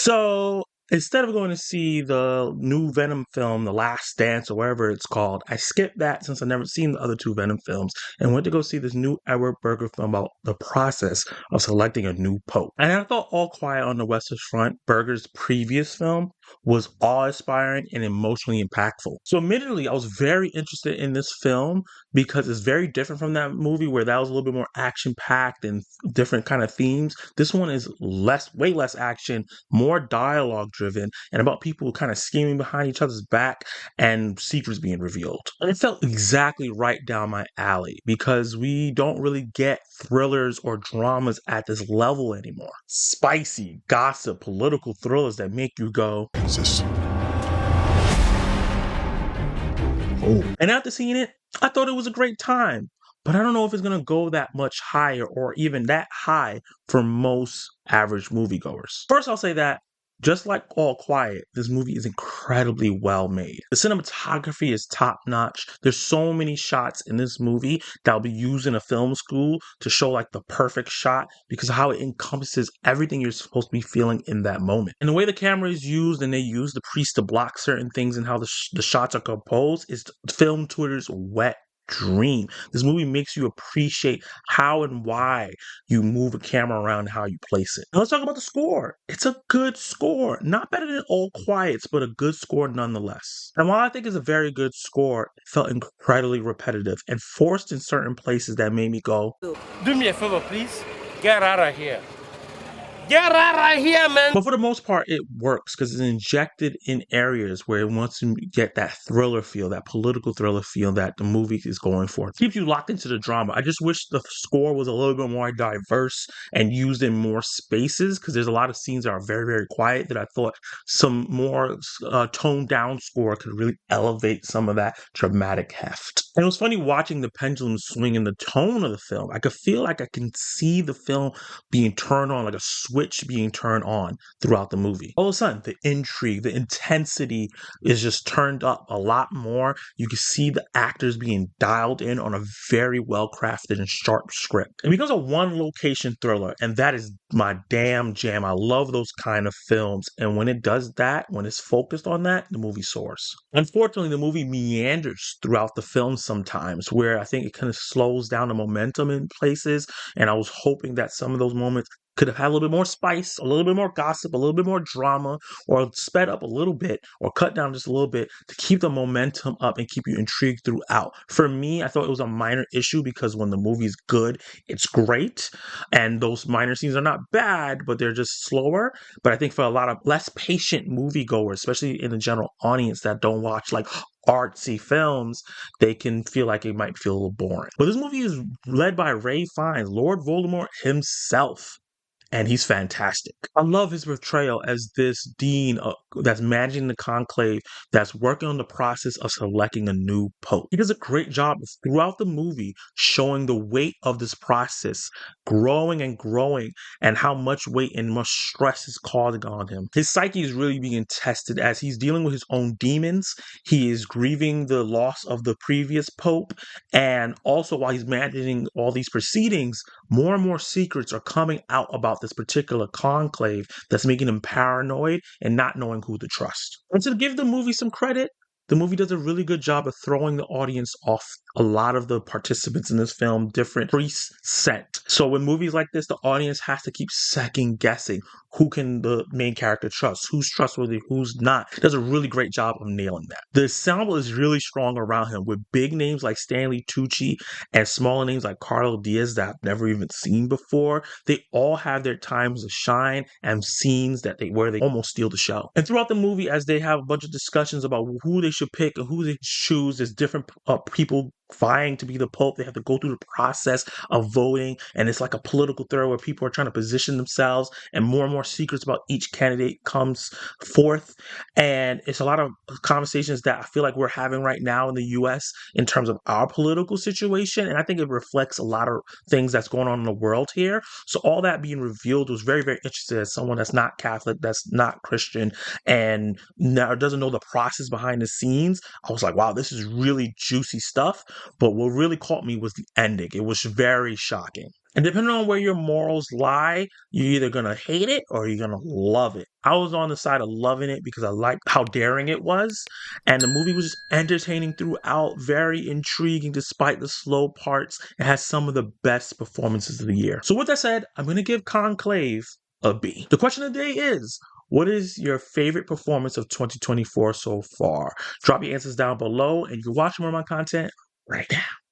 So instead of going to see the new Venom film, The Last Dance, or whatever it's called, I skipped that since I've never seen the other two Venom films and went to go see this new Edward Berger film about the process of selecting a new pope. And I thought All Quiet on the Western Front, Berger's previous film, was awe-inspiring and emotionally impactful. So admittedly, I was very interested in this film because it's very different from that movie where that was a little bit more action-packed and different kind of themes. This one is way less action, more dialogue driven, and about people kind of scheming behind each other's back and secrets being revealed. And it felt exactly right down my alley because we don't really get thrillers or dramas at this level anymore. Spicy, gossip, political thrillers that make you go, "What's this?" Oh. And after seeing it, I thought it was a great time. But I don't know if it's going to go that much higher or even that high for most average moviegoers. First, I'll say that just like All Quiet, this movie is incredibly well made. The cinematography is top notch. There's so many shots in this movie that'll be used in a film school to show like the perfect shot because of how it encompasses everything you're supposed to be feeling in that moment. And the way the camera is used and they use the priest to block certain things and how the shots are composed is film Twitter's wet dream. This movie makes you appreciate how and why you move a camera around and how you place it. Now let's talk about the score. It's a good score. Not better than All Quiets, but a good score nonetheless. And while I think it's a very good score, it felt incredibly repetitive and forced in certain places that made me go, "Do me a favor, please. Get out of here. Get out of here, man." But for the most part, it works because it's injected in areas where it wants to get that thriller feel, that political thriller feel that the movie is going for. It keeps you locked into the drama. I just wish the score was a little bit more diverse and used in more spaces because there's a lot of scenes that are very, very quiet that I thought some more toned down score could really elevate some of that dramatic heft. And it was funny watching the pendulum swing in the tone of the film. I could feel like I can see the film being turned on, like a switch being turned on throughout the movie. All of a sudden, the intrigue, the intensity is just turned up a lot more. You can see the actors being dialed in on a very well crafted and sharp script. It becomes a one location thriller, and that is my damn jam. I love those kind of films. And when it does that, when it's focused on that, the movie soars. Unfortunately, the movie meanders throughout the film sometimes, where I think it kind of slows down the momentum in places. And I was hoping that some of those moments could have had a little bit more spice, a little bit more gossip, a little bit more drama, or sped up a little bit, or cut down just a little bit to keep the momentum up and keep you intrigued throughout. For me, I thought it was a minor issue because when the movie's good, it's great. And those minor scenes are not bad, but they're just slower. But I think for a lot of less patient moviegoers, especially in the general audience that don't watch like artsy films, they can feel like it might feel a little boring. But this movie is led by Ray Fiennes, Lord Voldemort himself. And he's fantastic. I love his portrayal as this dean that's managing the conclave, that's working on the process of selecting a new pope. He does a great job throughout the movie showing the weight of this process growing and growing and how much weight and much stress is causing on him. His psyche is really being tested as he's dealing with his own demons. He is grieving the loss of the previous pope. And also while he's managing all these proceedings, more and more secrets are coming out about this particular conclave that's making him paranoid and not knowing who to trust. And to give the movie some credit, the movie does a really good job of throwing the audience off a lot of the participants in this film, different preset. So with movies like this, the audience has to keep second guessing who can the main character trust, who's trustworthy, who's not. It does a really great job of nailing that. The ensemble is really strong around him with big names like Stanley Tucci and smaller names like Carlo Diaz that I've never even seen before. They all have their times to shine and scenes where they almost steal the show. And throughout the movie, as they have a bunch of discussions about who they should pick and who they choose, there's different people vying to be the pope. They have to go through the process of voting, and it's like a political thriller where people are trying to position themselves, and more secrets about each candidate comes forth. And it's a lot of conversations that I feel like we're having right now in the US in terms of our political situation, and I think it reflects a lot of things that's going on in the world here. So all that being revealed was very, very interesting as someone that's not Catholic, that's not Christian, and now doesn't know the process behind the scenes. I was like, wow, this is really juicy stuff. But what really caught me was the ending. It was very shocking. And depending on where your morals lie, you're either going to hate it or you're going to love it. I was on the side of loving it because I liked how daring it was. And the movie was just entertaining throughout, very intriguing despite the slow parts. It has some of the best performances of the year. So with that said, I'm going to give Conclave a B. The question of the day is, what is your favorite performance of 2024 so far? Drop your answers down below and you can watch more of my content right now.